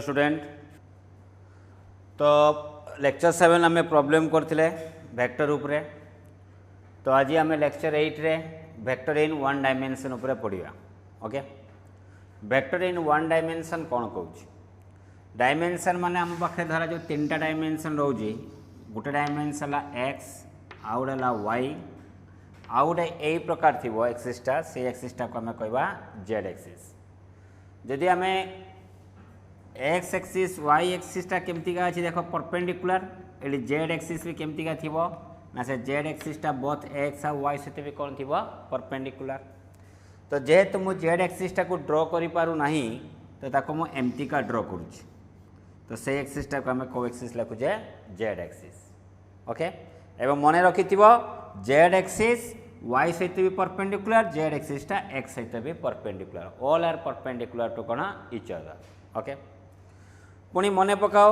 Student. तो lecture 7 आम problem करथिले वेक्टर उपरे। तो आज आम लेक्चर 8 रे वेक्टर इन वन डायमेंशन उपरे पढ़िया। Okay, vector in one dimension कौन कहूँ? डायमेंशन माने आम पाखे धरा जो 3टा डायमेंशन रोचे, गोटे डायमेंशन है एक्स, आउ गोटे वाई, आउ गोटे यही प्रकार थी एक्सीसटा, से एक्सीसटा को आम कहवा जेड एक्सीस। जदि आम एक्स एक्सीस वाई एक्सीसटा केमतिका अच्छी देख परपेंडिकुलर, ये जेड एक्सीस भी केमतिका थी ना, से जेड एक्सीसटा बोथ एक्स आ वाई सहित भी कौन थी परपेंडिकुलर। तो जेहेतु मु जेड एक्सीसटा को ड्र करि पारु नाही, तो ताको मु एमतिका ड्र करूछि। तो से एक्सीसटा को आम को एक्सीस लिखुचे जेड एक्सीस। ओके, एवं मन रखिथिबो जेड एक्सीस वाई सहित भी परपेंडिकुलर, जेड एक्सीसटा एक्स सहित भी perpendicular, all are perpendicular to कौन इच अदर। ओके, पुणी मन पकाओ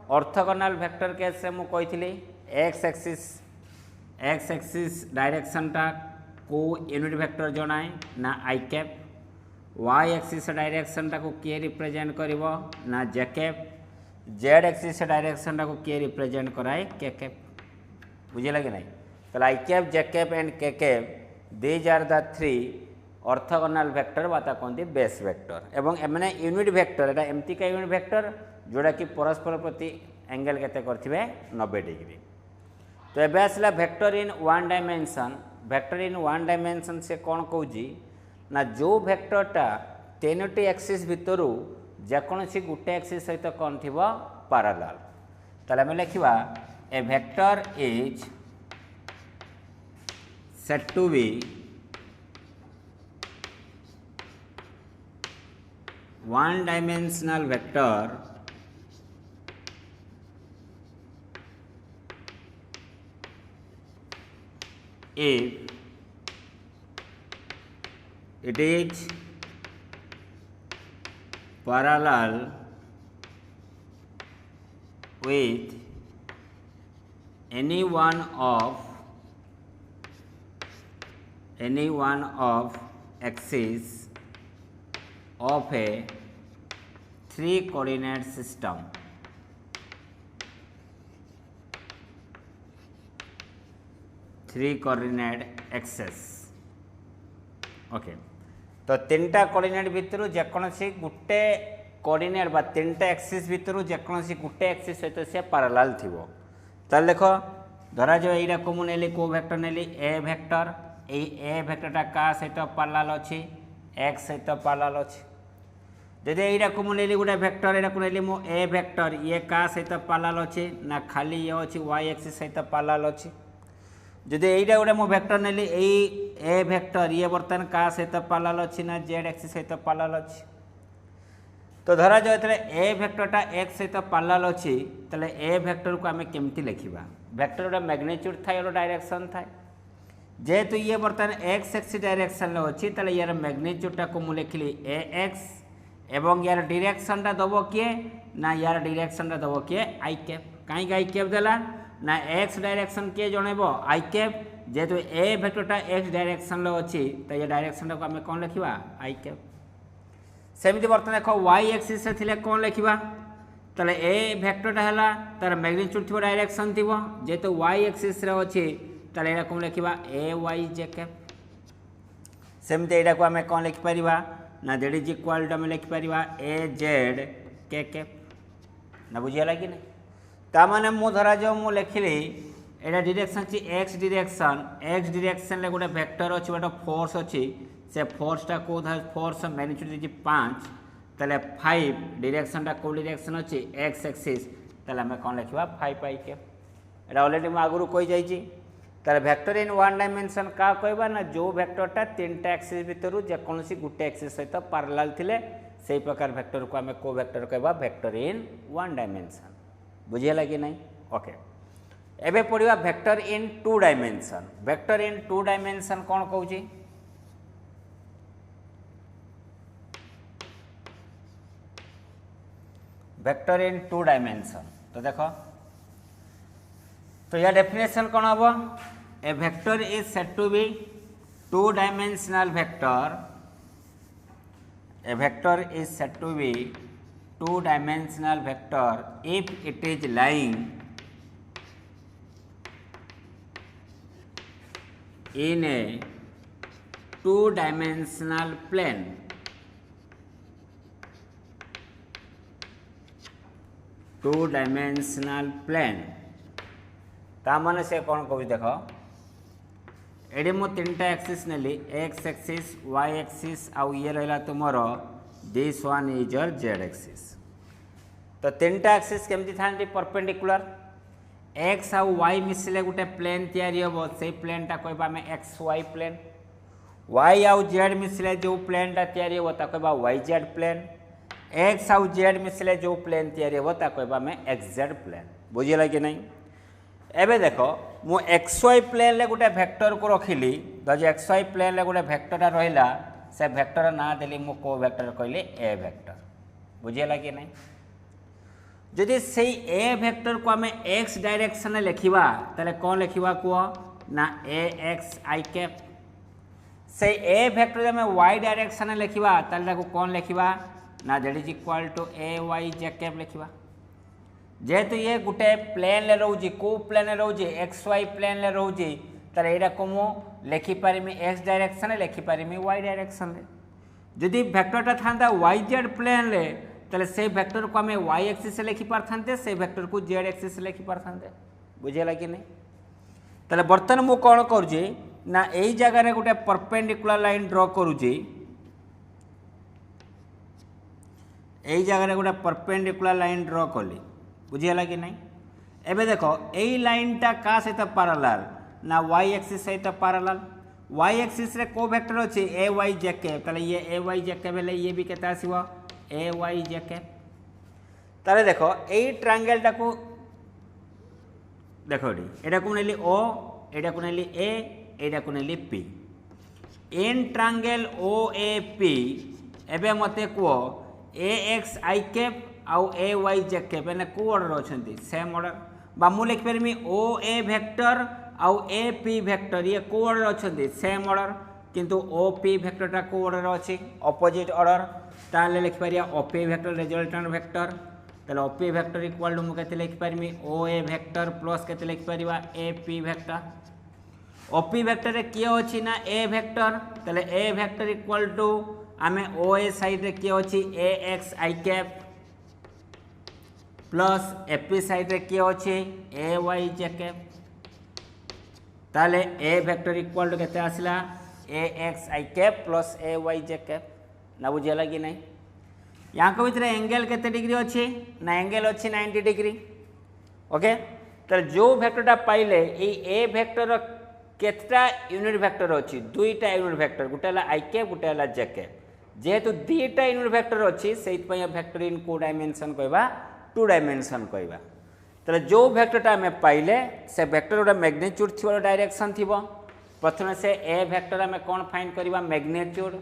ऑर्थोगोनल वेक्टर केस से मुझे कही एक्स एक्सीस डायरेक्शनटा को यूनिट वेक्टर जनाए ना आई कैप, वाई एक्सीस डायरेक्शनटा को किए रिप्रेजेंट करिवो ना जे कैप, जेड एक्सीस डायरेक्शनटा को किए रिप्रेजेंट कराए के कैप। बुझे कि नहीं? तो i cap, j cap and k cap, these are the 3 orthogonal vector बाता कहते बेस वेक्टर। एवं एमने यूनिट वेक्टर, एटा एमती का यूनिट वेक्टर जोड़ा कि परस्पर प्रति एंगल केते करथिबे 90 डिग्री। तो एबे आसला vector in one dimension. Vector in one dimension से कौन कहूँ ना, जो वेक्टरटा 3टी एक्सिस भितरु जेकोसी गोटे एक्सिस सहित कौन थी पैरेलल। ताले आम लिखा a vector is said to be one dimensional vector if it is parallel with any one of axis of a 3 coordinate system। Axes. Okay, तो 3टा कोऑर्डिनेट भितर जेकोसी गोटे कोऑर्डिनेट बा 3टा एक्सिस भितर जेकोसी गोटे एक्सिस सहित से पैरेलल थिबो। ताल देख धरा जो एटा को मु नेली को वेक्टर नेली ए वेक्टर, ए वेक्टरटा का सहित पैरेलल अछि, एक्स सहित पैरेलल अछि। जदि एटा को मु नेली गोटे वेक्टर, एटा को नेली मु ए वेक्टर, ये का सहित पैरेलल अछि ना खाली ये अछि वाई एक्सिस सहित पैरेलल अछि। जदि एटा गोटे मु वेक्टर नेली ए वेक्टर, ये बर्तमान का सहित पैरेलल अछि ना जेड एक्सिस सहित पैरेलल अछि। तो धरा जो एतरे ए वेक्टरटा एक्स सहित पैरेलल अछि, तले ए वेक्टर को आमे केमति लिखिबा? वेक्टर गोटे मैग्नीट्यूड थाए और डायरेक्शन थाए। जेहेतु ये बर्तमान एक्स एक्सिस डायरेक्शन में अच्छी, ताले यार मैग्नीट्यूडटा को मु लिखली ए एक्स, एवं यार डायरेक्शनटा दबो किए ना, यार डायरेक्शनटा दबो किए आई कैप। कहीं आई कैप देला ना, एक्स डायरेक्शन किए जनइबो आई कैप। जेहेतु ए वेक्टरटा एक्स डायरेक्शन में अच्छी, तो ये डायरेक्शनटा को आम कौन लिखा आई कैप। सेमती बर्तमान देख वाई एक्सिस से थिले कौन लिखा? ताले ए वेक्टरटा है तार मैग्नीट्यूड थी डायरेक्शन थी, जेहेतु वाई एक्सिस अच्छी ताले एटा कौन लिखा ए वाई जे कैप। सेमती एटा को आम कौन लिखिपर ना, जेड इज इक्वाल टू आम लिखिपर ए जेड के कैप ना। बुझीगला कि नहीं? तामाने मु धरा जो मु लिखिली एटा डायरेक्शन अच्छी एक्स डायरेक्शन ले गोटे वेक्टर अच्छी, गोटे फोर्स अच्छी, से फोर्सटा को फोर्स मैग्नीट्यूड इज 5, ताले 5 डायरेक्शनटा को डायरेक्शन अच्छी एक्स एक्सिस, ताले आम कौन लिखा 5 आई कैप। एटा ऑलरेडी मु आगु कही जाइए। तार वेक्टर इन वन डायमेंशन का कहबा ना, जो वेक्टरटा 3टा एक्सिस भितर जेकोसी गोटे एक्सिस सहित पैरेलल थिले सेही प्रकार वेक्टर को आम को वेक्टर कहबा वेक्टर इन वन डायमेंशन। बुझीगला कि नहीं? ओके, एबे पढ़िबा वेक्टर इन 2 डायमेंशन। वेक्टर इन 2 डायमेंशन कौन कहूची? वेक्टर इन 2 डायमेंशन। तो देखो, तो यह डेफिनेशन कौन हम? A vector is said to be 2 dimensional vector. A vector is said to be two dimensional vector if it is lying in a two dimensional plane. Two dimensional plane ता माने से कौन कहूँ देख एडे मो तीन टा एक्सिस नेली एक्स एक्सिस वाई एक्सिस आउ ये रहा तुमर this one is your z axis. तो तीन टा एक्सिस केमती थांती परपेंडिकुलर एक्स आउ वाई मिसले गोटे प्लेन तैयारी हम से प्लेनटा कहबा आम एक्स वाई प्लेन वाई आउ जेड मिसले जो प्लेनटा तैयारी हम कहबा वाई जेड प्लेन एक्स आउ जेड मिसले जो प्लेन तैयारी हम कहबा आम एक्स जेड प्लेन। बुझीला कि नहीं एबे देखो मु एक्स वाई प्लेन ले गोटे वेक्टर को रखिली जब एक्स वाई प्लेन ले गोटे वेक्टरटा रहिला से वेक्टर ना देली मु को वेक्टर कहली ए वेक्टर। बुझीला कि नहीं जदि से ए वेक्टर को आम एक्स डायरेक्शन लिखा ताले कौन लिखा कह ना ए एक्स आई कैप से ए वेक्टर आम वाई डायरेक्शन लिखा ताले कौन लिखा ना that is equal to A Y j cap लिखा जेहेतु ये गोटे प्लेन ले रोजी को प्लेन रोजी एक्स वाई प्लेन ले रोजी तारे एटा को मु लिखिपारमी एक्स डायरेक्शन लिखिपारमी वाई डायरेक्शन जदि वेक्टरटा था वाई जेड प्लेन ले ताले से वेक्टर को आम वाई एक्सिस लिखि पारथांते से वेक्टर को जेड एक्सिस लिखि पारथांते। बुझेला कि नहीं ताले बर्तमान मु कौन करुची ना एई जगह रे गोटे परपेंडिकुलर लाइन ड्रॉ करुची एई जगह रे गोटे परपेंडिकुलर लाइन ड्रॉ कली। बुझीगला कि नहीं एबे देखो यही लाइनटा का सहित पैरेलल ना वाई एक्सिस सहित पैरेलल वाई एक्सिस रे को वेक्टर अछि ए वाई जे कैप ताले ये ए वाई जे कैप ले ये भी केता आसीबो ए वाई जे कैप ताले देखो एई ट्रायंगलटा को देखो एटा को नेली ओ एटा को नेली ए एटा को नेली P in triangle O A P एबे मते को ए एक्स आई कैप आउ ए वाई जे कैप एने को ऑर्डर अछंती सेम ऑर्डर बा मु लिख परमी ओ ए वेक्टर आउ ए पी वेक्टर ये को ऑर्डर अछंती सेम ऑर्डर किंतु ओ पी वेक्टरटा को ऑर्डर अछि ऑपोजिट ऑर्डर ताले लिख परिया O P vector resultant vector ताले O P vector equal to मु केते लिख permit O A vector plus केते लिख परिवा A P vector O P vector रे किए अछि ना ए वेक्टर ताले ए वेक्टर इक्वल टू आमे ओ ए साइड रे किए अछि ए x i cap plus AP side रे किए अच्छे ए वाई जे कैप ताले ए वेक्टर इक्वल टू केते आसला ए x i cap plus a Y j cap ना बुझेला कि नहीं यहाँ को भीतर एंगल केते डिग्री अच्छे ना एंगल अच्छे 90 डिग्री ओके तो जो वेक्टरटा पाइले ए वेक्टर केतटा यूनिट वेक्टर अच्छी दुईटा यूनिट वेक्टर गोटे आई कैप गोटे जे कैप जेहेतु दुईटा यूनिट वेक्टर अच्छी से वेक्टर इन को डायमेंशन कहवा टू डायमेंशन कहवा तो जो वेक्टरटा आम पाइले से वेक्टर गोटे मैग्नीट्यूड थी डायरेक्शन थी प्रथम से ए वेक्टर आम कौन फाइंड करवा मैग्नीट्यूड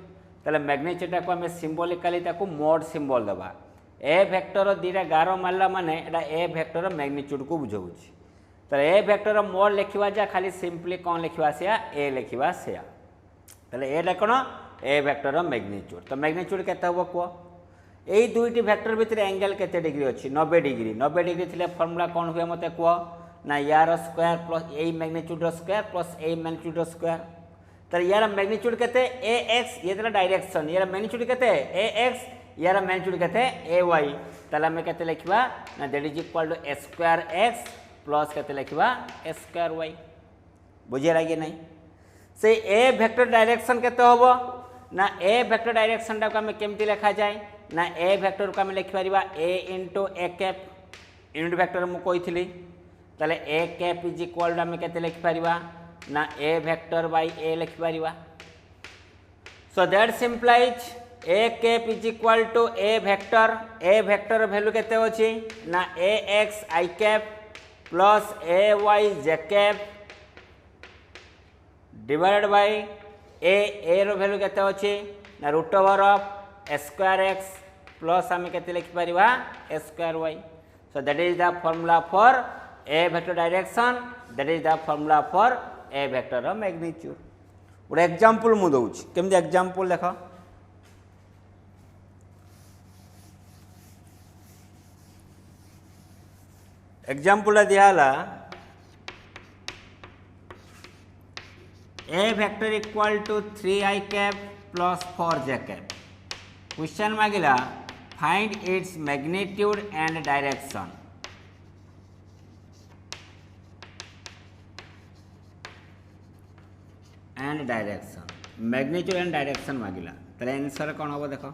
ताले मैग्नीट्यूडटा को आम सिंबलिकली ताको मोड सिंबल दबा ए वेक्टर दीटा गार मारला माने एटा ए वेक्टर मैग्नीट्यूड को बुझाऊँच तो ए वेक्टर मोड लिखा जा खाली सिंपली कौन लिखा से ए लिखा से ताले एटा कौन ए वेक्टर मैग्नीट्यूड तो मैग्नीट्यूड केते हबो को यही दुईटी वेक्टर भितर एंगल केते डिग्री अच्छी 90 डिग्री थिले फॉर्मूला कौन हुए मते कह ना यार स्क्वायर प्लस ए मैग्नीट्यूड स्क्वायर प्लस ए मैग्नीट्यूड स्क्वायर तो यार मैग्नीट्यूड केते ए एक्स ये तला डायरेक्शन यार मैग्नीट्यूड केते ए एक्स यार मैग्नीट्यूड केते ए वाई ताला में केते लिखबा ना that is equal to A square x plus केते लिखबा ए स्क्वायर वाई। बुझेला कि नहीं से ए वेक्टर डायरेक्शन केते होबो ना ए वेक्टर डायरेक्शन टा को हम केमती लिखा जाए ना ए वेक्टर को आम लिखिपर a into a cap unit vector मुझे कही ताले a cap is equal to आम के लिखिपर ना ए वेक्टर बाय ए लिखिपर so that simplifies a cap is equal to a vector value केते अछि ना a x i cap plus a Y j cap divided by a रो value केते अछि ना root over of a square x plus आम के लिखिपर ए square y so that is the formula for a vector direction that is the formula for a vector magnitude. गोटे example मु दउछि केमति एग्जांपल देख एग्जाम्पल दिहला a vector equal to 3i cap plus 4j cap. Question मांगिला find its magnitude and direction. Magnitude and direction मांगिला ताले answer कौन हम देख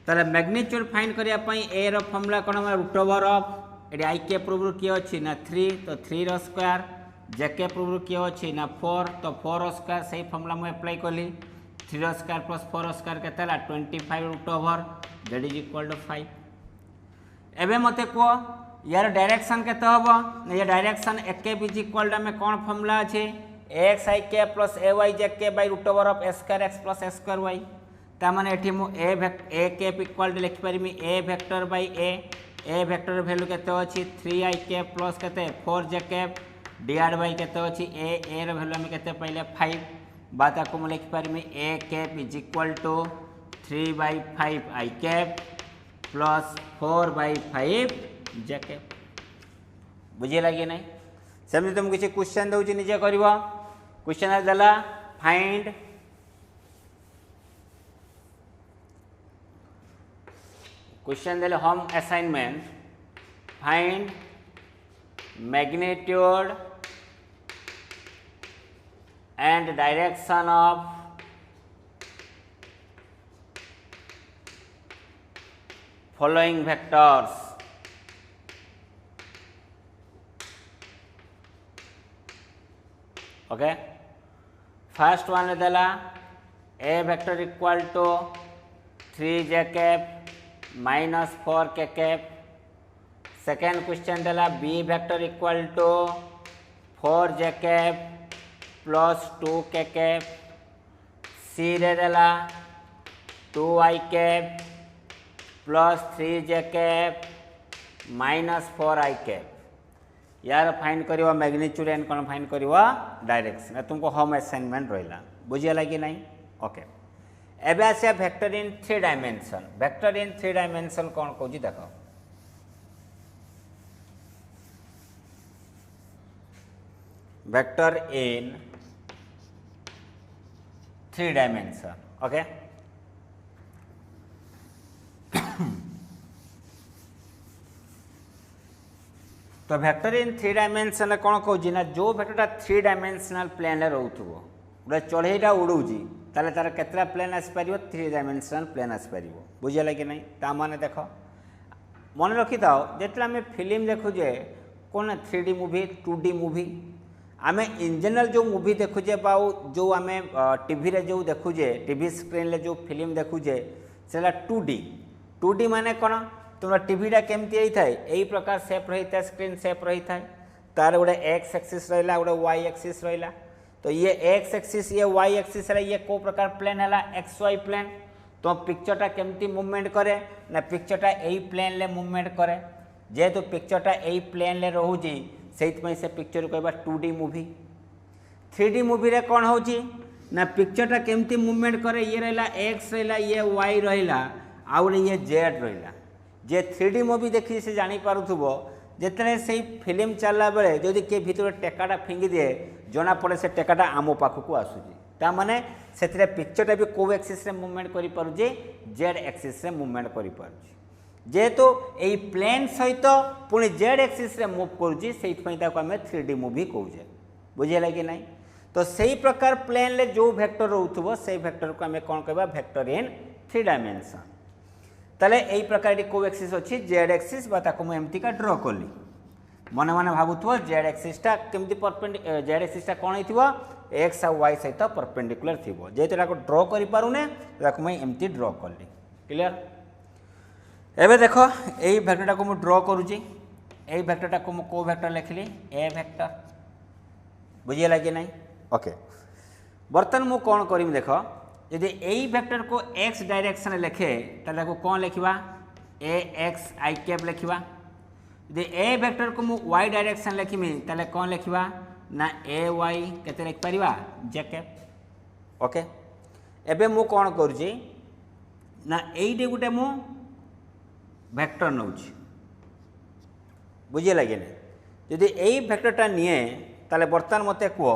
ताले मैग्नीट्यूड फाइंड करने ए रो फॉर्मूला कौन हम रूट ओवर ऑफ ये आई के पूर्व किए अच्छी ना 3 तो 3 रो स्क्वायर जे के पूर्व किए अच्छी ना 4 तो 4 रो स्क्वायर सही फॉर्मूला मुझे अप्लाई कली 3 रो स्क्वायर प्लस 4 रो स्क्वायर केते 25 root over that is equal to 5। एबे मते को यार डायरेक्शन केते हबो ये डायरेक्शन ए के इज इक्वल टू में कौन फॉर्मूला अछि एक्स आई के plus a Y j k by root over of a square x plus a square y तामाने एठी मु ए के इक्वल टू लिखि परिमी a vector by a vector value केते अछि 3i के प्लस केते 4j के डिवाइड बाय केते अछि ए रो वैल्यू हम केते पहिले 5 बाता को मु लिखि परिमी ए के इज इक्वल टू 3/5i के प्लस 4/5 j के बुझे लगे नहीं सेमती तुम किसी क्वेश्चन दउछि निजे करबो क्वेश्चन दला फाइंड क्वेश्चन देले home assignment find magnitude and direction of following vectors. Okay first one देला a vector equal to 3j cap minus 4k cap. Second question देला b vector equal to 4j cap plus 2k cap. C रे देला 2i cap plus 3j cap minus 4i cap. यार find करिवा magnitude and कौन find करिवा direction तुमको home assignment रहिला बुझियला कि नहीं। ओके एबे आसे वेक्टर इन 3 डायमेंशन। वेक्टर इन 3 डायमेंशन कौन कहूँ देख वेक्टर इन 3 डायमेंशन। ओके तो वेक्टर इन 3 डायमेंशन कौन कहूँ ना जो वेक्टरटा 3 डायमेंशनल प्लेन रोथो गोटे चढ़ईटा उड़ूची ताले तार केतरा प्लेन आसपार 3 डायमेंशनल प्लेन आसपार बुझे कि नहीं ता माने देख मन रखी था जिते आम फिल्म देखुचे कौन 3D मूवी 2D मूवी आम इन जनरल जो मूवी देखुचे जो आम टीवी रे जो देखुचे टीवी स्क्रीन जो फिल्म देखुचे से 2D माने कौन तुम टीवीटा केमती होता है यही प्रकार सेप रही है स्क्रीन सेप रही है तार गोटे एक्स एक्सीस रहा गोटे वाई एक्सीस रहा तो ये एक्स एक्सीस ये वाई एक्सीस ये को प्रकार प्लेन है एक्स वाई प्लेन तो पिक्चरटा केमती मूवमेंट करे ना पिक्चरटा यही प्लेन ले मूवमेंट करे जेहेतु पिक्चरटा यही प्लेन ले रोची से पिक्चर को 2D मूवी। 3D मूवी रे कौन हो ना पिक्चरटा केमती मूवमेंट करे ये रहा एक्स रहा ये वाई रहा आउ ये जेड रहा जे 3D मूवी देखी से जानी पारुथुबो जेतने से फिल्म चलला बेले जदि के भीतर टेकाटा फिंगी दिए जना पड़े से टेकाटा आमो पाखक आसूची ता माने सेतरे पिक्चरटा भी को एक्सिस रे मूवमेंट करि पारुची जेड एक्सिस रे मूवमेंट करि पारुची जेहेतु एई प्लेन सहित पुणी जेड एक्सिस रे मूव करूची सेइत पई ताको हमें 3D मूवी कहूचे बुझेला कि नहीं। तो सही प्रकार प्लेन ले जो वेक्टर रहउथबो से वेक्टर को हमें कोन कहबा वेक्टर इन 3 डायमेंशन। ताले यही प्रकार को एक्सिस अच्छी जेड एक्सिस मुझे एमती का ड्र कली मन मन भावुव जेड एक्सिसटा केमती जेड एक्सिसटा कौन हो एक्स आ वाई सहित परपेंडिकुलर थी जेहेतु ड्र करें मुझे एमती ड्र कली क्लियर। एबे देख यही वेक्टरटा को ड्र करुँची यही वेक्टरटा को को वेक्टर लिखली ए वेक्टर बुझीगला कि नहीं। ओके बर्तमान मु कौन करमी देख यदि यही वेक्टर को एक्स डायरेक्शन लिखे तो कौन लिखा ए एक्स आई कैप लिखा यदि ए वेक्टर को मु वाई डायरेक्शन लिखमी ताले कौन लिखा ना ए वाई केते लिख परिवा जे कैप। ओके एबे मु कौन करुची ना एइटे गुटे मु वेक्टर नउची बुझे लगे ना जदि यही वेक्टरटा निए ताले बर्तमान मते कह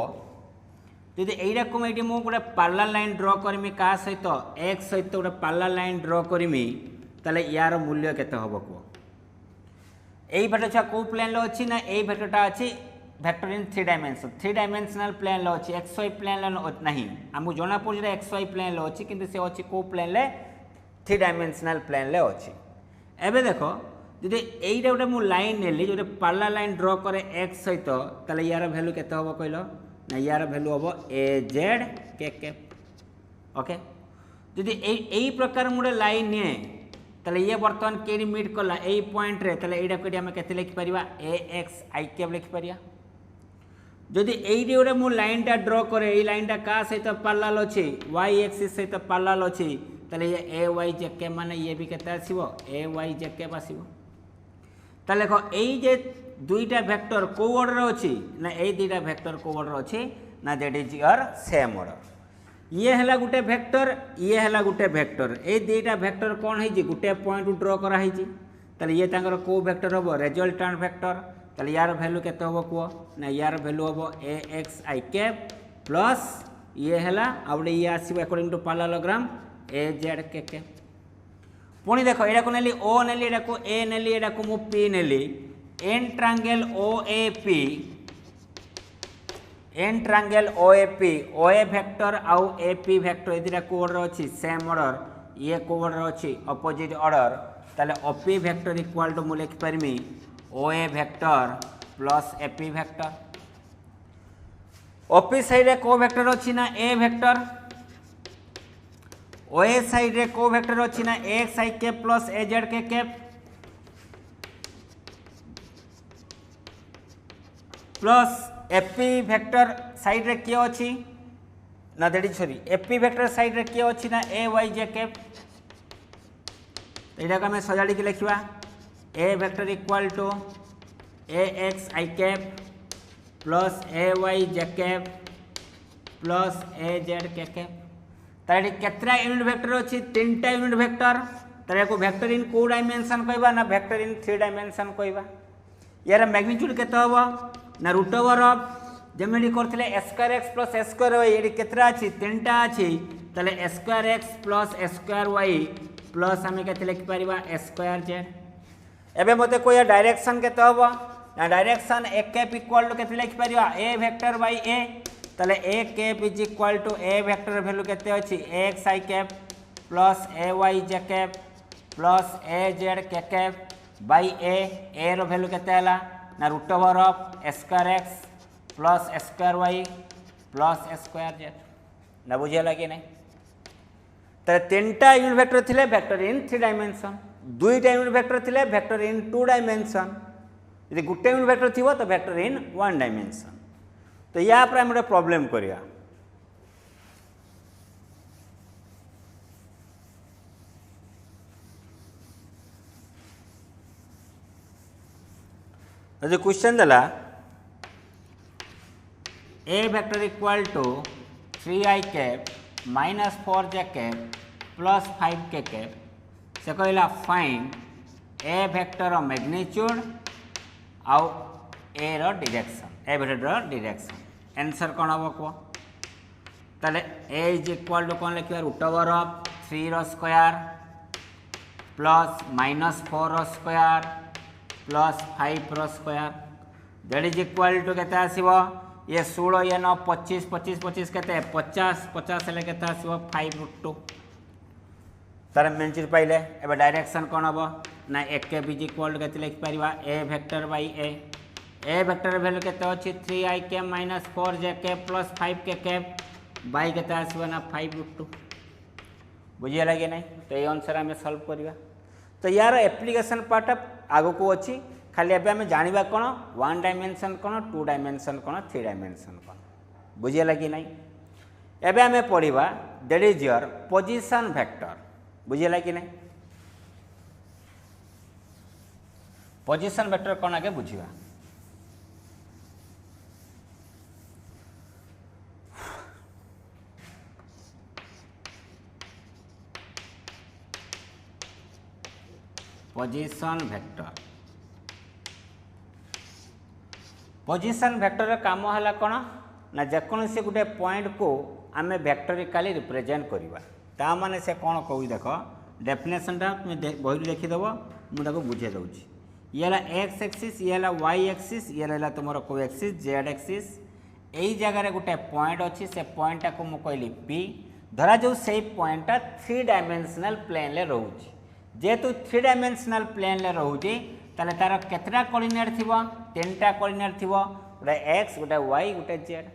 जदि यहीटा को मुझे गोटे पार्लर लाइन ड्र करमी क्या सहित एक्स सहित गोटे पार्लर लाइन ड्र करमी ताले यार मूल्य केते हबो कह यही वेक्टर छुआ कौ प्लेन अच्छी ना यही वेक्टरटा अच्छी vector in three dimensional plane अच्छी एक्स वाई प्लेन नहीं आमको जना पड़े एक्स वाई प्लेन अच्छी किंतु से अच्छी कौ प्लेन थ्री डायमेंशनल प्लेन अच्छी एबे देखो जदि यहीटा गोटे मु लाइन नेली जो पार्लर लाइन ड्र करे एक्स सहित ताले यार भैल्यू केते हबो कहलो ना यार भैल्यू हम ए जेड के कैप ओके जदि यही प्रकार मुझे लाइन निए ताले ये बर्तमान के मीट कला यही पॉइंट रे ताले एटा को हम केते लिखि परिबा ए एक्स आई कैप लिखि परिया जदि यही गोटे मु लाइनटा ड्र करे यही लाइनटा का सहित पार्लर अच्छी वाई एक्सिस सहित पार्लर अच्छी ताले ये ए वाई जे कैप माने ये भी केते आसीबो ए वाई जे कैप आसीबो ताले देखो यही जे दुईटा वेक्टर को ऑर्डर अच्छी ना यही दुईटा वेक्टर को ऑर्डर अच्छी ना that is your same order ये है गोटे वेक्टर ये है गोटे वेक्टर ये दुईटा वेक्टर कौन है गोटे पॉइंट ड्र कराई ताले ये तांकर को वेक्टर हम रिजल्टेंट वेक्टर ताले यार वैल्यू केते हम कह ना यार वैल्यू हम a x i cap plus ये है आउटे ये आसो according to parallelogram a z k cap पुणी देख यहाँ को नेली ओ नेली यहाँ को ए नेली यहाँ को मु पी नेली an triangle O A P O A vector आउ ए पी वेक्टर ये दुटा को ऑर्डर अच्छी सेम ऑर्डर ये को ऑर्डर अच्छी अपोजिट ऑर्डर ताले ओपी वेक्टर इक्वल टू मु लिखि परमी O A vector plus A P vector O P side रे को वेक्टर अच्छी ना a vector O A side रे को वेक्टर अच्छी ना x i cap plus a z k cap plus AP vector side रे किए अच्छी ना that is sorry AP vector side रे किए अच्छी ना ए वाई जे कैप एटा को हमें सजाड़ी के लिखा a vector equal to a x i cap plus a Y j cap plus a z k cap तारे केतरा यूनिट वेक्टर अच्छी तीनटा यूनिट वेक्टर तारे को वेक्टर इन को डायमेंशन कहबा ना वेक्टर इन थ्री डायमेंशन कहबा यार मैग्नीट्यूड केते हबो ना रूट ओवर ऑफ जमेडी करथिले square x plus square y ये केतरा अच्छी तीनटा अच्छी ताले square x plus square y plus हमें केते लिखि परिबा स्क्वायर जेड एबे मते कोया डायरेक्शन केते हबो ना direction a cap equal to केते लिखि परिबा ए वेक्टर बाय ए ताले a cap is equal to a vector value केते अछि x i cap plus a Y j cap plus a z k cap by a रो value केते हला ना root over of square x plus square y plus square z ना बुझेला कि नहीं तो तीनटा यूनिट वेक्टर थिले वेक्टर इन थ्री डायमेंशन दुईटा यूनिट वेक्टर थिले वेक्टर इन टू डायमेंशन यदि गोटे यूनिट वेक्टर थिबो तो वेक्टर इन वन डायमेंशन तो या पर हम प्रॉब्लम करिया जो क्वेश्चन देला a vector equal to 3i cap minus 4j cap plus 5k cap से कहला फाइंड ए वेक्टर मैग्नीट्यूड आउ ए रो डायरेक्शन ए वेक्टर रो डायरेक्शन आंसर कौन हम कह ताले ए इज इक्वल टू कौन लिखा रूट ओवर ऑफ 3 रो स्क्वायर प्लस माइनस 4 रो स्क्वायर प्लस 5 रो square that is equal to केते आसीबो ये 16 ये 9 25 25 25 केते 50 50 हेले केते आसीबो 5 रूट 2 तार मेंचर पाइले एबे डायरेक्शन कौन हम ना ए के इज इक्वल टू केते लिख परिबा a vector by a vector value केते अछि 3i के माइनस 4j के प्लस 5k कैप बाय केते आसीबो ना 5 रूट 2 बुझिया लगे नहीं तो ये आंसर हमें सॉल्व करिवा तो यार एप्लीकेशन पार्ट आगो को अच्छी खाली एबे हमें जानिबा कोन वन डायमेंशन कोन टू डायमेंशन कोन थ्री डायमेंशन कोन बुझिया लगी नहीं एबे हमें पढ़िबा that is your position vector बुझिया लगी नहीं पोजीशन वेक्टर कोन आगे बुझिबा पोजीशन वेक्टर पोजिशन वेक्टर काम है कौन ना जेकोसी गोटे पॉइंट को आम वेक्टोरिकली रिप्रेजेंट करवा ता माने से कौन कहू देख डेफिनेशनटा तुम बही देखीदेव मुझे बुझे दूँ ये एक्स एक्सीस ये वाई एक्सीस ये तुम को एक्सीस जेड एक्सीस यही जगार गोटे पॉइंट अच्छी से पॉइंटा को मुझे कहली पी धरा जो से पॉइंटा 3 डायमेंशनल प्लेन रोचे जेहेतु 3 डायमेंशनल प्लेन रोचे ताले तार केतटा कोऑर्डिनेट थी 3टा कोऑर्डिनेट थी गोटे एक्स गोटे वाई गोटे जेड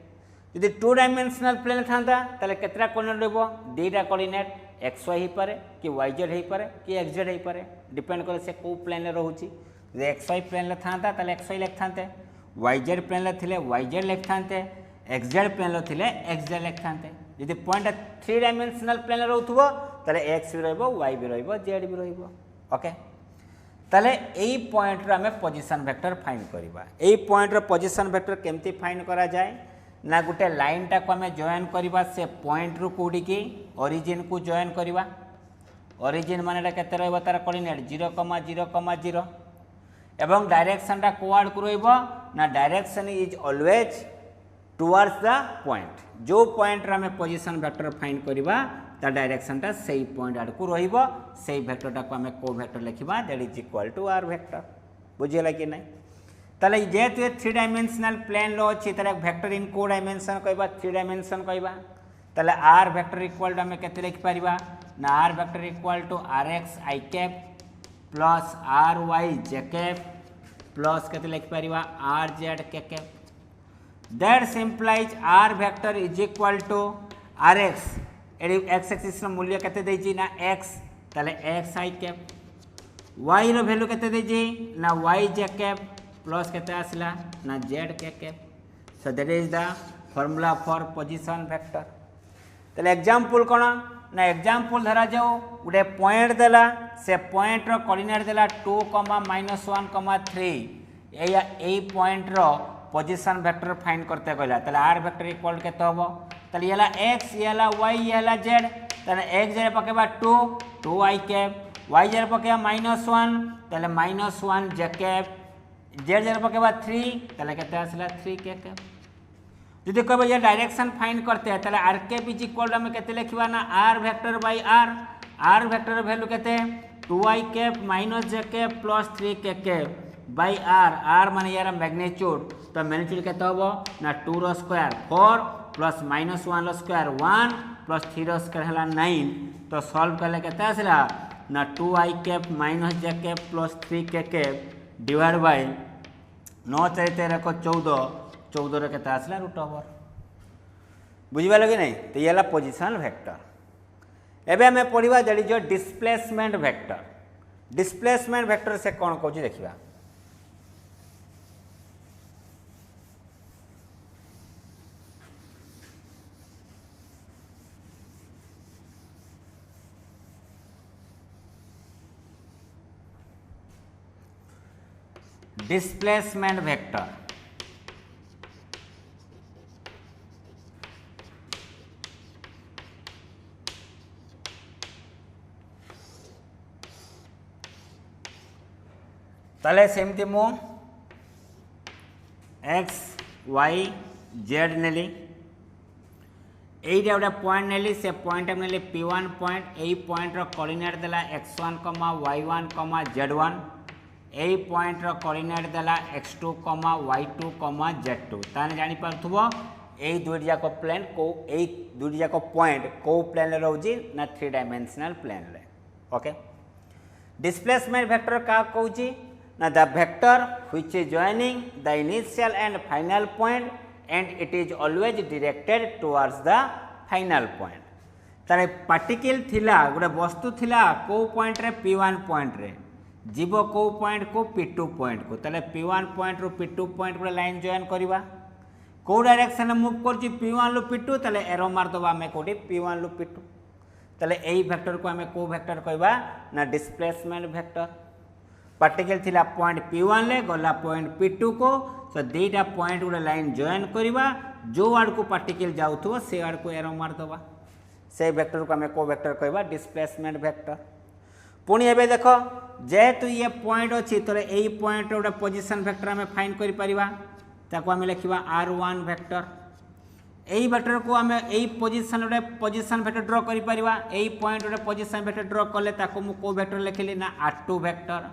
यदि 2 डायमेंशनल प्लेन था ताले केतटा कोऑर्डिनेट रहिबो 2टा कोऑर्डिनेट एक्स वाई हो पारे कि वाई जेड हो पारे कि एक्स जेड हो पारे डिपेंड करे से को प्लेन रोचे यदि एक्स वाई प्लेन था ताले एक्स वाई लिखते वाई जेड प्लेन थे वाई जेड लिखते एक्स जेड प्लेन थे एक्स जेड लिखते यदि पॉइंट 3 डायमेंशनल प्लेन रोथुबो ताले एक्स भी रहिबो वाई भी रहिबो जेड भी रहिबो ओके ताले एई पॉइंट रो हमें पोजीशन वेक्टर फाइंड करबा एई पॉइंट रो पोजीशन वेक्टर केमती फाइंड करा जाए ना गोटे लाइन टा को हमें जॉइन करबा से पॉइंट रू कोडी की ओरिजिन को जॉइन करबा ओरिजिन मानेटा केते रहबो तार कोऑर्डिनेट 0,0,0 एवं डायरेक्शन टा कोआड को रहबो ना direction is always towards the point जो पॉइंट रे हमें पोजीशन वेक्टर फाइंड करबा ता डायरेक्शन टा सही पॉइंट आड़ को रहिबो सही वेक्टर टा को हमें को वेक्टर लिखिबा that is equal to r vector बुझियला कि नहीं ताले जेहेतु 3 डायमेंशनल प्लेन लो अछि ताले वेक्टर इन को डायमेंशन कहबा 3 डायमेंशन कहबा ताले आर वेक्टर इक्वल टू हमें केते लिख परिबा ना r vector equal to r x i cap plus r y j cap plus केते लिख परिबा r z k cap that implies r vector is equal to r x x axis मूल्य केते देछि ना एक्स ताले एक्स आई कैप वाई रो value केते देछि ना वाई जे कैप प्लस केते आसला ना Z k cap so that is the formula for position vector ताले एग्जांपल कोन ना एग्जांपल धरा जाओ गोटे पॉइंट देला से पॉइंट रो कोऑर्डिनेट देला 2, -1, 3 ए पॉइंट रो पोजीशन वेक्टर फाइंड करते कहला ताले आर वेक्टर इक्वल केते होबो ताले येला एक्स येला वाई येला जेड ताले x Z पकेबा 2 i cap Y Z पकेबा -1 ताले -1 जे कैप जेड जेड पकेबा 3 ताले केते आसला 3 के कैप यदि कहबो ये डायरेक्शन फाइंड करते हैं ताले आर कैप इज इक्वल हमें केते लिखबा ना r vector by r vector value केते 2 i cap -j cap plus 3 k cap bye are माने यार मैग्नीट्यूड तो मैग्नीट्यूड केते होबो ना 2 रो स्क्वायर 4 प्लस -1 रो स्क्वायर 1 प्लस 3 रो स्क्वायर हला 9 तो सॉल्व करले केते आसला ना 2 i cap -j cap plus 3 k cap divide by 9 4 13 को 14 रे केते आसला रूट ओवर बुझिबा लगे नहीं तो ये पोजीशन वेक्टर एबे हमें पढ़िबा जडी जो डिस्प्लेसमेंट वेक्टर से कौन कहूँ देखिबा डिस्प्लेसमेंट वेक्टर ताले सेमती मु एक्स वाई जेड नेली एटा गोटे पॉइंट नेली से पॉइंट नेली P1 पॉइंट यही पॉइंट रो कोऑर्डिनेट देला x1, y1, z1 यही पॉइंट रो कोऑर्डिनेट देला x2, y2, z2 ताने जानि परथुबो एई दुई जाको प्लेन को एई दुई जाको पॉइंट को प्लेन रे रहउजी ना 3 डायमेंशनल प्लेन रे ओके डिस्प्लेसमेंट वेक्टर का कहउजी ना the vector which is joining the initial and final point and it is always directed towards the final point तारे पार्टिकल थिला गोटे वस्तु थिला को पॉइंट रे P1 पॉइंट रे जीवो को पॉइंट को P2 पॉइंट को ताले P1 पॉइंट रो P2 पॉइंट को लाइन जॉइन करबा को डायरेक्शन मूव करछि P1 लो P2 ताले एरो मार दबा हमें कोठी P1 लो P2 ताले एई वेक्टर को हमें को वेक्टर कहबा ना डिस्प्लेसमेंट वेक्टर पार्टिकल थिला पॉइंट P1 ले गला पॉइंट P2 को तो दुईटा पॉइंट गोटे लाइन जॉइन करवा जो आड़ को पार्टिकल जाउथो से आड़ को एरो मार दबा से वेक्टर को हमें को वेक्टर कहबा डिस्प्लेसमेंट वेक्टर पुणी एबे देखो जेहेतु ये पॉइंट अच्छी तो यही पॉइंट गोटे पोजीशन वेक्टर हमें फाइंड कर परिबा ताको आम लिखा r1 वेक्टर यही वेक्टर को आम यही पोजिशन गोटे पोजिशन वेक्टर ड्र कर पॉइंट गोटे पोजिशन वेक्टर ड्र कले को वेक्टर लिखिली ना r2 वेक्टर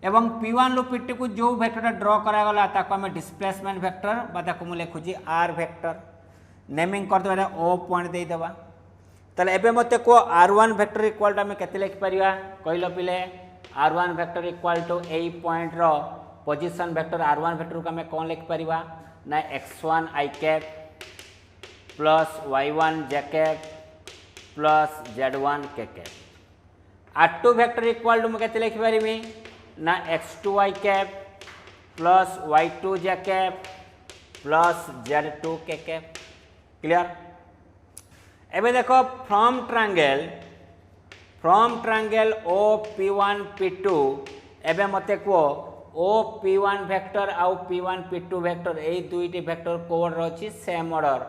एवं p1 रु p2 को जो वेक्टर ड्र करागला आम डिस्प्लेसमेंट वेक्टर बाको मुझे लिखुची r वेक्टर नेमिंग करदे ओ पॉइंट देदेबा ताले एबे मते को r1 वेक्टर इक्वल टू आम केते लिखि परिया कहलो पिले r1 वेक्टर इक्वल टू एई पॉइंट रो पोजिशन वेक्टर r1 वेक्टर को आम कौन लिखि परिवा ना x1 i cap plus y1 j cap plus z1 k cap r2 vector equal to केते लिखि परिमी ना x2 i cap plus y2 j cap plus z2 k cap clear एबे देखो from triangle O p1 p2 एबे मते को ओ p1 vector आउ p1 p2 vector A दुईटी vector कोऑर्डर अछि सेम ऑर्डर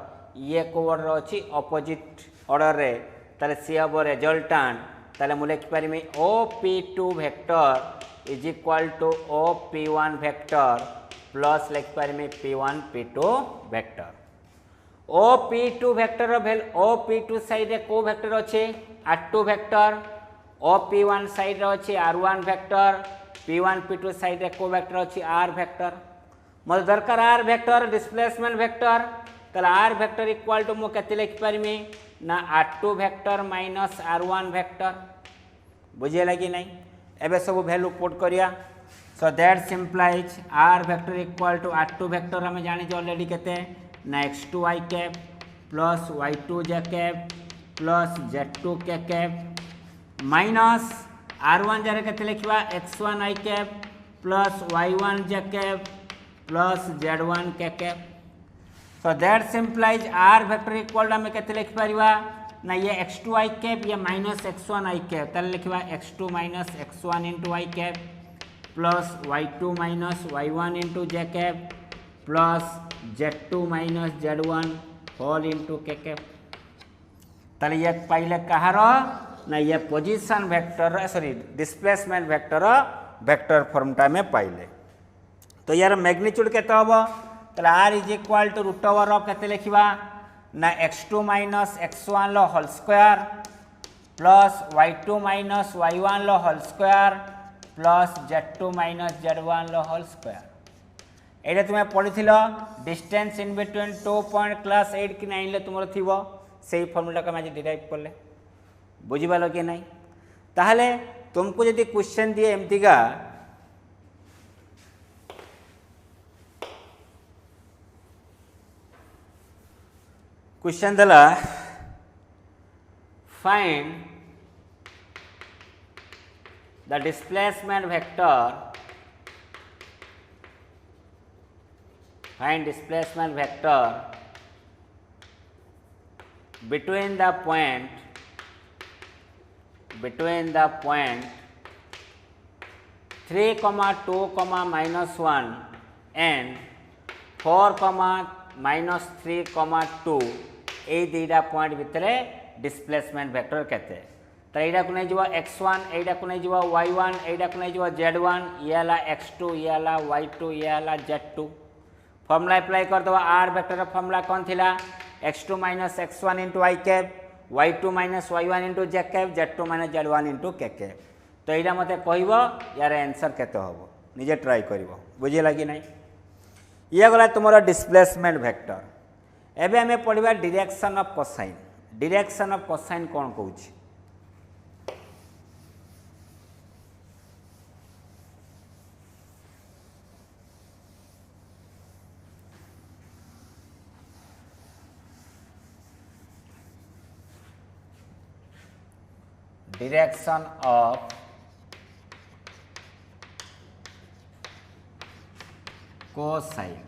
ये कोऑर्डर अछि ऑपोजिट ऑर्डर रे ताले सी हबो रिजल्टेंट ताले मु लिखि परिमी O p2 vector is equal to O p1 vector plus लिखि परिमी p1 p2 vector O p2 vector भेल ओ p2 साइड रे को वेक्टर अछि r2 vector O p1 side रे अछि r1 vector p1 p2 side रे को वेक्टर अछि r वेक्टर मत दरकार r वेक्टर डिस्प्लेसमेंट वेक्टर तला r वेक्टर इक्वल टू मु केते लिखि परमी ना r2 vector minus r1 vector बुझियला कि नहीं एबे सब वैल्यू पुट करिया so that simplifies r vector equal to r2 vector हम जानि ऑलरेडी केते ना x2 i cap plus y2 j cap plus z2 k cap minus r1 जरे केते लिखवा x1 i cap plus y1 j cap plus z1 k cap so that simplifies r vector equal हम केते लिख परिवा ना ये x2 i कैप ये माइनस x1 i कैप तले लिखवा x2 minus x1 i cap plus y2 minus y1 j cap plus z2 minus z1 whole into k cap तले ये पहले कहार ना ये position vector sorry displacement vector vector फॉर्मटा में पाइले तो यार मैग्नीट्यूड केते हबो तले r is equal to root over of केते लिखिबा ना x2 माइनस x1 लो whole square plus y2 minus y1 लो whole square plus z2 minus z1 लो होल स्क्वायर एटा तुम्हें पढ़िथिलो distance in between 2 point class 8 कि 9 ले तुमरो थिबो सेही फार्मूला का आज डिराइव करले बुझिबालो कि नहीं ताहले तुमको यदि क्वेश्चन दिए एमतीका क्वेश्चन दला find the displacement vector find displacement vector between the point 3, 2, minus 1 and 4, minus 3, 2 ए दुईटा पॉइंट भितर डिस्प्लेसमेंट वेक्टर केते तो एटा को नहीं जीवा x1 एटा को नहीं जीवा y1 एटा को नहीं जीवा z1 ये हला x2 ये हला y2 ये हला z2 फॉर्मूला अप्लाई कर दो r वेक्टर फॉर्मूला कौन थिला x2 minus x1 into i cap y2 minus y1 into j cap z2 minus z1 into k cap तो यहाँ मत कह यार आंसर केते हम निजे ट्राई कर बुझेगा कि नहीं ये गला तुम डिस्प्लेसमेंट वेक्टर एबे हमें पढ़ा डायरेक्शन ऑफ कोसाइन कौन कौन direction of cosine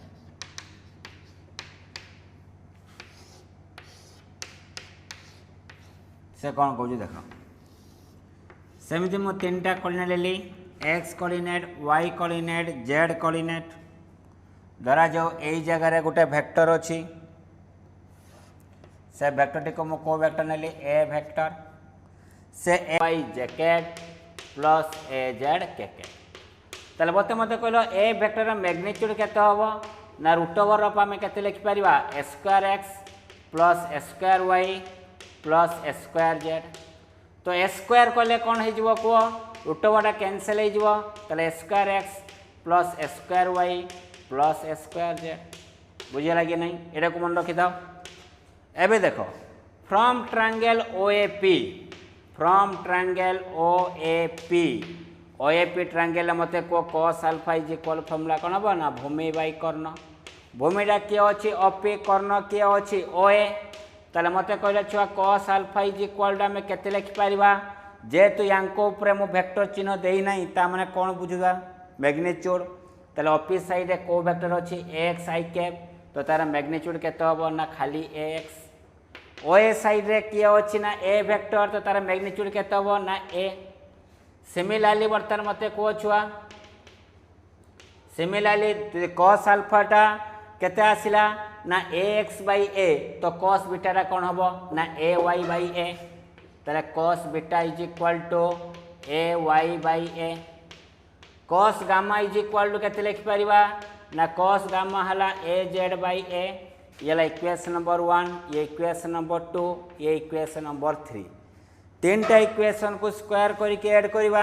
से कौन कौन देख सेमती मुझे 3टा कोऑर्डिनेट लेली x coordinate y coordinate z coordinate धरा जाओ यही जगह गोटे वेक्टर अच्छी से वेक्टर को मुझे को वेक्टर नेली a वेक्टर से ए Y jacket plus a Z कैकेट ताले बते मते कहलो ए वेक्टर मैग्नीट्यूड केते हबो ना रूट ओवर ऑफ आम के लिखिपर ए square x plus a square y plus a square Z. तो ए स्क्वायर कले कौन हो कह रूट ओवरटा कैनसल हो a square x plus a square y plus a square z. बुझेगा कि नहीं ये मन रखी था। एबे देखो from triangle O A P from triangle O A P O A P triangle मते को cos alpha is equal formula कौन हम ना भूमि बाई कर्ण। भूमिटा किए अच्छी अपी कर्ण किए अच्छी ओए ताले मते कहले छुआ cos अल्फा इज इक्वल आम के लिखिपर जेहेतु यांको ऊपर मु वेक्टर चिन्ह देई नहीं ता माने कौन बुझुगा मैग्नीट्यूड। ताले अपी साइड को वेक्टर अच्छी एक्स आई कैप तो तार मैग्नीट्यूड केते हम ना खाली एक्स। ओए साइड रे किए अच्छी ना ए वेक्टर तो तार मैग्नीट्यूड केते हम ना ए। सिमिलारली बर्तमान मते को छुआ सिमिलारली cos अल्फाटा केते आसिला ना ए एक्स बाई ए तो cos बीटाटा कौन हम ना ए वाई बाई ए ताले cos beta is equal to A y by a. cos gamma is equal to केते लिखिपर ना cos गामा हला ए जेड बाई ए ये इक्वेशन नंबर 1 ये इक्वेशन नंबर 2 ये इक्वेशन नंबर 3 तीनटा इक्वेशन को स्क्वायर करके ऐड करवा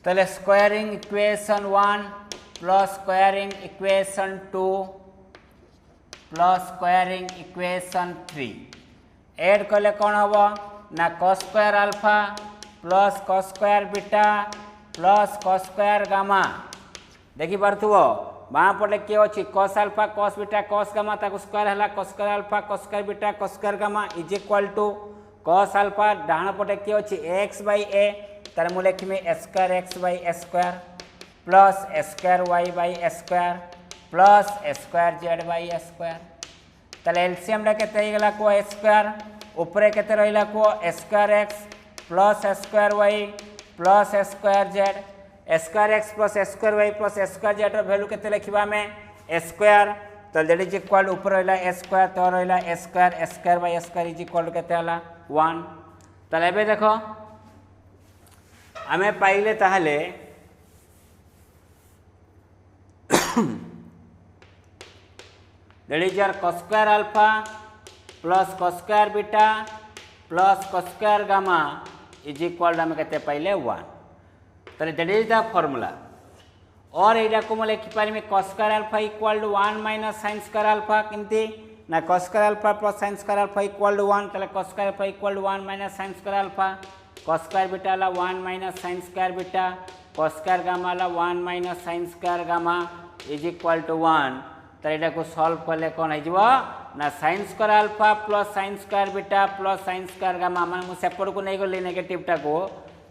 तले squaring equation 1 plus squaring equation 2 plus squaring equation 3 add कले कौन हम ना cos square alpha plus cos square beta plus cos square gamma. देखी पार्थुव बाँ पटे किए अच्छी cos alpha cos beta cos gamma ताको स्क्वायर है cos square alpha cos square beta cos square gamma is equal to cos alpha डाण पटे किए अच्छी एक्स बाई ए तार मु लिखी ए square x by a square plus a square y by a square plus a square z by a square. ताले LCM केते गला को ए स्क्वायर ऊपर केते रहिला को a square x plus a square y plus a square z. A square x plus a square y plus a square z value केते लिखिबा में ए स्क्वायर तो दैट इज इक्वल ऊपर रहिला ए स्क्वायर तो रहिला a square by a square is equal केते हला 1। ताले एबे देखो आमे पाइले ताहले that is cos square alpha plus cos square beta plus cos square gamma is equal आमे केते पाइले 1। ताले दैट इज द फॉर्मूला और एटा को मैं लिखिपारि में cos square alpha equal to 1 minus sin square alpha किंती ना cos square alpha plus sin square alpha equal to 1 ताले cos square alpha equal to 1 minus sin square alpha cos square beta ला 1 minus sin square beta cos square gamma ला 1 minus sin square gamma is equal to 1। तो एटा को solve करले कौन हो ना sin square alpha plus sin square beta plus sin square gamma माने मु सेपट को नहीं गली नेगेटिवटा को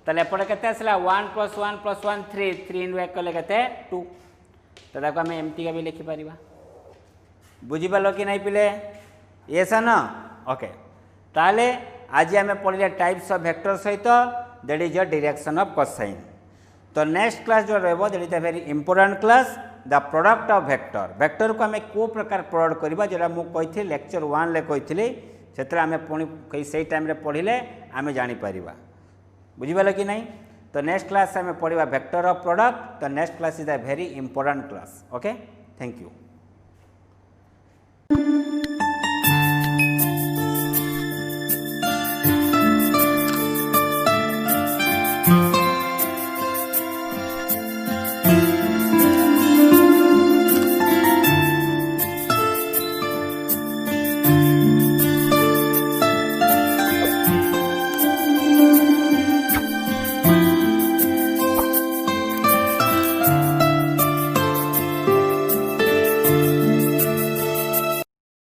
ताले एपटे केते आसला 1 प्लस 1 प्लस 1 3 3 इन एक कले केते 2 तो ताको हम एमटी का भी लिखि परिबा। बुझी पालो कि नहीं पिले ये सन ओके। ताले आज आम पढ़िले टाइप्स ऑफ वेक्टर सहित that is a direction of cosine. तो नेक्स्ट क्लास जो रहबो that is a very important class the product of vector. Vector को आम को प्रकार प्रोडक्ट करबा जेटा मु कहिथि लेक्चर 1 ले कहिथिले सेतरा आम पुणी से टाइम रे पढ़िले आम जानि परिबा। बुझिपाल कि नहीं। तो नेक्स्ट क्लास आम पढ़ा वेक्टर ऑफ प्रोडक्ट। तो next class is a very important class okay. Thank you.